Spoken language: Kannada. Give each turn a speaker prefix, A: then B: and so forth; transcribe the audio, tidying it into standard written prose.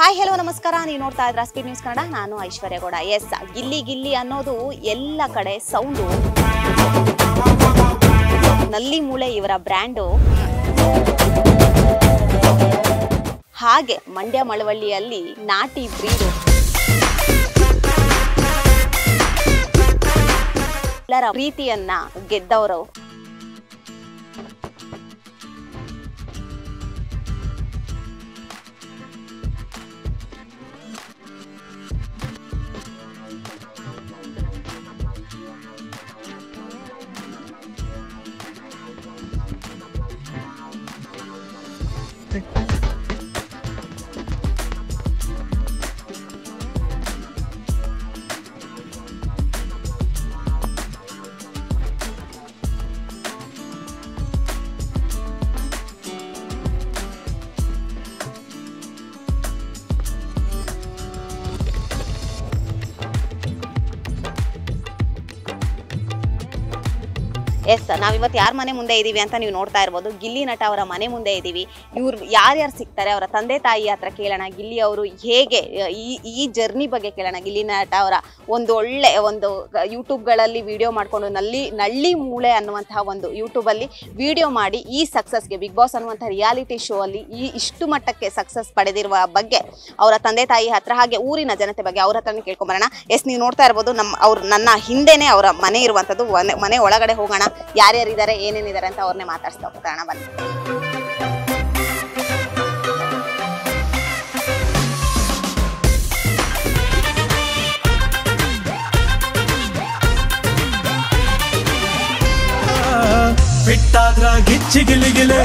A: ಹಾಯ್ ಹೆಲೋ ನಮಸ್ಕಾರ. ನೀವು ನೋಡ್ತಾ ಇದ್ರ ಸ್ಪೀಡ್ ನ್ಯೂಸ್ ಕನ್ನಡ. ನಾನು ಐಶ್ವರ್ಯ ಗೌಡ. ಎಸ್, ಗಿಲ್ಲಿ ಗಿಲ್ಲಿ ಅನ್ನೋದು ಎಲ್ಲ ಕಡೆ ಸೌಂಡು. ನಲ್ಲಿ ಮೂಳೆ ಇವರ ಬ್ರ್ಯಾಂಡು. ಹಾಗೆ ಮಂಡ್ಯ ಮಳವಳ್ಳಿಯಲ್ಲಿ ನಾಟಿ ಬ್ರೀಡು. ಎಲ್ಲರ ಪ್ರೀತಿಯನ್ನ ಗೆದ್ದವರು. ಎಸ್, ನಾವಿವತ್ತು ಯಾರ ಮನೆ ಮುಂದೆ ಇದ್ದೀವಿ ಅಂತ ನೀವು ನೋಡ್ತಾ ಇರ್ಬೋದು. ಗಿಲ್ಲಿ ನಟ ಅವರ ಮನೆ ಮುಂದೆ ಇದ್ದೀವಿ. ಇವ್ರು ಯಾರ್ಯಾರು ಸಿಗ್ತಾರೆ, ಅವರ ತಂದೆ ತಾಯಿ ಹತ್ರ ಕೇಳೋಣ. ಗಿಲ್ಲಿ ಅವರು ಹೇಗೆ ಈ ಜರ್ನಿ ಬಗ್ಗೆ ಕೇಳೋಣ. ಗಿಲ್ಲಿ ನಟ ಅವರ ಒಂದು ಒಳ್ಳೆ ಯೂಟ್ಯೂಬ್ಗಳಲ್ಲಿ ವಿಡಿಯೋ ಮಾಡಿಕೊಂಡು ನಳ್ಳಿ ಮೂಳೆ ಅನ್ನುವಂತಹ ಒಂದು ಯೂಟ್ಯೂಬಲ್ಲಿ ವಿಡಿಯೋ ಮಾಡಿ ಈ ಸಕ್ಸಸ್ಗೆ, ಬಿಗ್ ಬಾಸ್ ಅನ್ನುವಂಥ ರಿಯಾಲಿಟಿ ಶೋ ಅಲ್ಲಿ ಇಷ್ಟು ಮಟ್ಟಕ್ಕೆ ಸಕ್ಸಸ್ ಪಡೆದಿರುವ ಬಗ್ಗೆ ಅವರ ತಂದೆ ತಾಯಿ ಹತ್ರ, ಹಾಗೆ ಊರಿನ ಜನತೆ ಬಗ್ಗೆ ಅವ್ರ ಹತ್ರನೇ ಕೇಳ್ಕೊಂಬರೋಣ. ಎಸ್, ನೀವು ನೋಡ್ತಾ ಇರ್ಬೋದು ನನ್ನ ಹಿಂದೆನೇ ಅವರ ಮನೆ ಇರುವಂಥದ್ದು. ಮನೆ ಒಳಗಡೆ ಹೋಗೋಣ, ಯಾರ್ಯಾರಿದ್ದಾರೆ, ಏನೇನಿದ್ದಾರೆ ಅಂತ ಅವ್ರನ್ನೇ ಮಾತಾಡ್ಸ್ತಾ ಹೋಗೋಣ ಬನ್ನಿ.
B: ಬಿಟ್ಟಾದ್ರ ಗಿಚ್ಚಿ ಗಿಲಿ ಗಿಲೆ